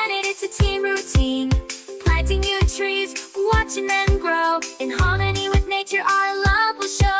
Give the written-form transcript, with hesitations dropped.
planet, it's a team routine. Planting new trees, watching them grow. In harmony with nature, our love will show.